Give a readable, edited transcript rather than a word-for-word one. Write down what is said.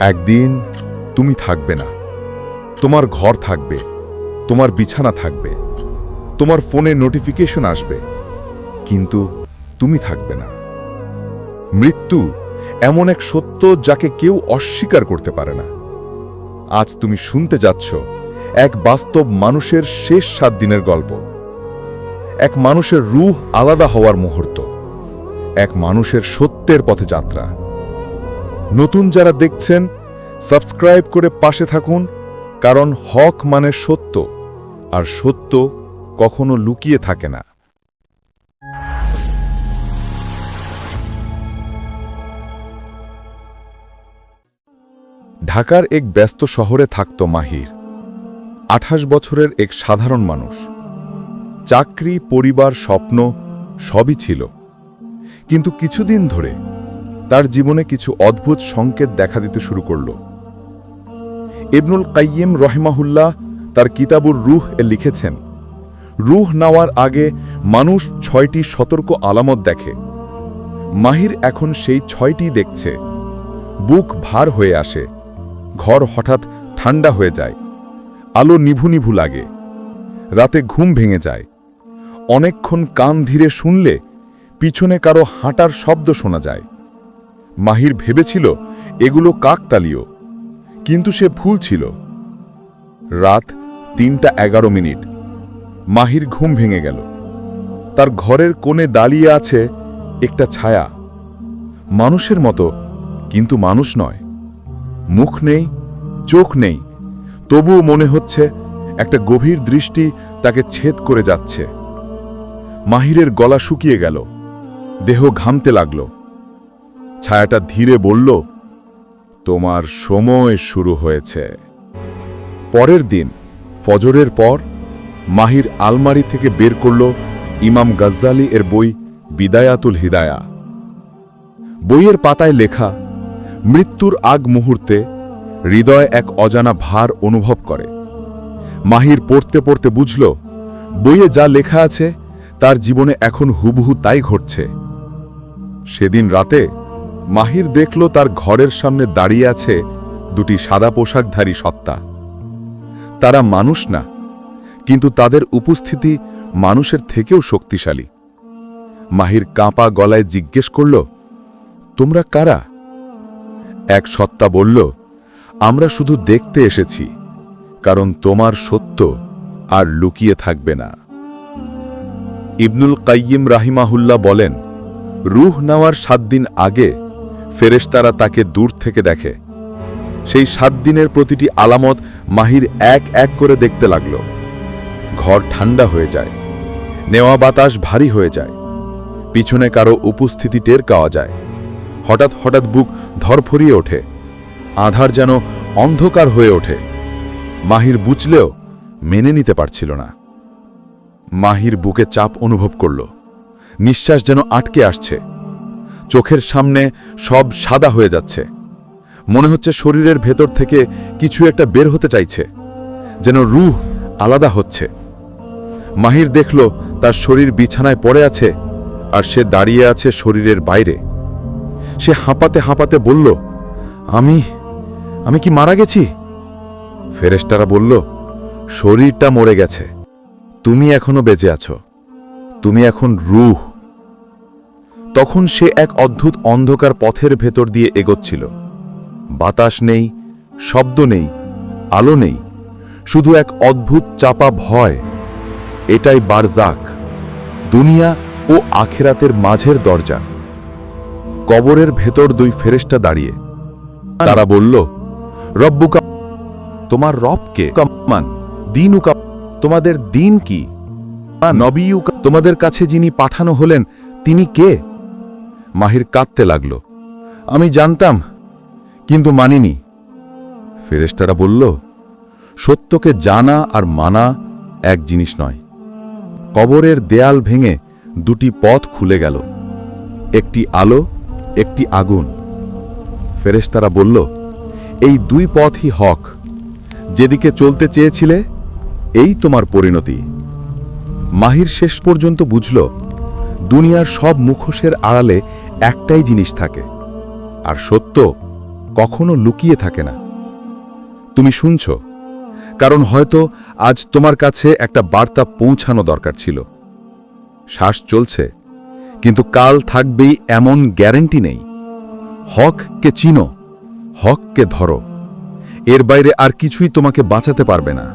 একদিন তুমি থাকবে না। তোমার ঘর থাকবে, তোমার বিছানা থাকবে, তোমার ফোনে নোটিফিকেশন আসবে, কিন্তু তুমি থাকবে না। মৃত্যু এমন এক সত্য যাকে কেউ অস্বীকার করতে পারে না। আজ তুমি শুনতে যাচ্ছ এক বাস্তব মানুষের শেষ 7 দিনের গল্প, এক মানুষের রূহ আলাদা হওয়ার মুহূর্ত, এক মানুষের সত্যের পথে যাত্রা। নতুন যারা দেখছেন, সাবস্ক্রাইব করে পাশে থাকুন, কারণ হক মানে সত্য, আর সত্য কখনো লুকিয়ে থাকে না। ঢাকার এক ব্যস্ত শহরে থাকত মাহির। 28 বছরের এক সাধারণ মানুষ। চাকরি, পরিবার, স্বপ্ন সবই ছিল, কিন্তু কিছুদিন ধরে তার জীবনে কিছু অদ্ভুত সংকেত দেখা দিতে শুরু করল। ইবনুল কাইয়িম রহিমাহুল্লাহ তার কিতাবুর রূহ এ লিখেছেন, রূহ নেওয়ার আগে মানুষ 6টি সতর্ক আলামত দেখে। মাহির এখন সেই 6টি দেখছে। বুক ভার হয়ে আসে, ঘর হঠাৎ ঠান্ডা হয়ে যায়, আলো নিভু নিভু লাগে, রাতে ঘুম ভেঙে যায়, অনেকক্ষণ কান ধীরে শুনলে পিছনে কারো হাঁটার শব্দ শোনা যায়। মাহির ভেবেছিল এগুলো কাকতালীয়, কিন্তু সে ভুল ছিল। রাত 3:11। মাহির ঘুম ভেঙে গেল। তার ঘরের কোণে দাঁড়িয়ে আছে একটা ছায়া, মানুষের মতো, কিন্তু মানুষ নয়। মুখ নেই, চোখ নেই, তবুও মনে হচ্ছে একটা গভীর দৃষ্টি তাকে ছেদ করে যাচ্ছে। মাহিরের গলা শুকিয়ে গেল, দেহ ঘামতে লাগল। ছায়াটা ধীরে বলল, তোমার সময় শুরু হয়েছে। পরের দিন ফজরের পর মাহির আলমারি থেকে বের করল ইমাম গাজ্জালি এর বই বিদায়াতুল হিদায়া। বইয়ের পাতায় লেখা, মৃত্যুর আগ মুহূর্তে হৃদয় এক অজানা ভার অনুভব করে। মাহির পড়তে পড়তে বুঝল, বইয়ে যা লেখা আছে তার জীবনে এখন হুবহু তাই ঘটছে। সেদিন রাতে মাহির দেখল তার ঘরের সামনে দাঁড়িয়ে আছে 2টি সাদা পোশাকধারী সত্তা। তারা মানুষ না, কিন্তু তাদের উপস্থিতি মানুষের থেকেও শক্তিশালী। মাহির কাঁপা গলায় জিজ্ঞেস করল, তোমরা কারা? এক সত্তা বলল, আমরা শুধু দেখতে এসেছি, কারণ তোমার সত্য আর লুকিয়ে থাকবে না। ইবনুল কাইয়িম রাহিমাহুল্লাহ বলেন, রূহ নেওয়ার 7 দিন আগে ফেরেশতারা তাকে দূর থেকে দেখে। সেই 7 দিনের প্রতিটি আলামত মাহির এক এক করে দেখতে লাগল। ঘর ঠান্ডা হয়ে যায়, নেওয়া বাতাস ভারী হয়ে যায়, পিছনে কারো উপস্থিতি টের পাওয়া যায়। হঠাৎ হঠাৎ বুক ধরফরিয়ে ওঠে, আধার যেন অন্ধকার হয়ে ওঠে। মাহির বুঝলেও মেনে নিতে পারছিল না। মাহির বুকে চাপ অনুভব করল, নিঃশ্বাস যেন আটকে আসছে, চোখের সামনে সব সাদা হয়ে যাচ্ছে। মনে হচ্ছে শরীরের ভেতর থেকে কিছু একটা বের হতে চাইছে, যেন রূহ আলাদা হচ্ছে। মাহির দেখল তার শরীর বিছানায় পড়ে আছে, আর সে দাঁড়িয়ে আছে শরীরের বাইরে। সে হাঁপাতে হাঁপাতে বলল, আমি কি মারা গেছি? ফেরেশতারা বলল, শরীরটা মরে গেছে, তুমি এখনো বেঁচে আছো, তুমি এখন রূহ। তখন সে এক অদ্ভুত অন্ধকার পথের ভেতর দিয়ে এগোচ্ছিল। বাতাস নেই, শব্দ নেই, আলো নেই, শুধু এক অদ্ভুত চাপা ভয়। এটাই বারজাক, দুনিয়া ও আখেরাতের মাঝের দরজা। কবরের ভেতর 2 ফেরেশতা দাঁড়িয়ে। তারা বলল, রব্বুকা, তোমার রবকে? মান দীনুকা, তোমাদের দিন কি? নবিয়ুকা, তোমাদের কাছে যিনি পাঠানো হলেন তিনি কে? মাহির কাঁদতে লাগল, আমি জানতাম, কিন্তু মানিনি। ফেরেশতারা বলল, সত্যকে জানা আর মানা এক জিনিস নয়। কবরের দেয়াল ভেঙে 2টি পথ খুলে গেল, একটি আলো, একটি আগুন। ফেরেশতারা বলল, এই 2 পথই হক, যেদিকে চলতে চেয়েছিলে এই তোমার পরিণতি। মাহির শেষ পর্যন্ত বুঝল, দুনিয়ার সব মুখোশের আড়ালে একটাই জিনিস থাকে, আর সত্য কখনো লুকিয়ে থাকে না। তুমি শুনছ, কারণ হয়তো আজ তোমার কাছে একটা বার্তা পৌঁছানো দরকার ছিল। শ্বাস চলছে, কিন্তু কাল থাকবেই এমন গ্যারান্টি নেই। হককে চিনো, হককে ধরো। এর বাইরে আর কিছুই তোমাকে বাঁচাতে পারবে না।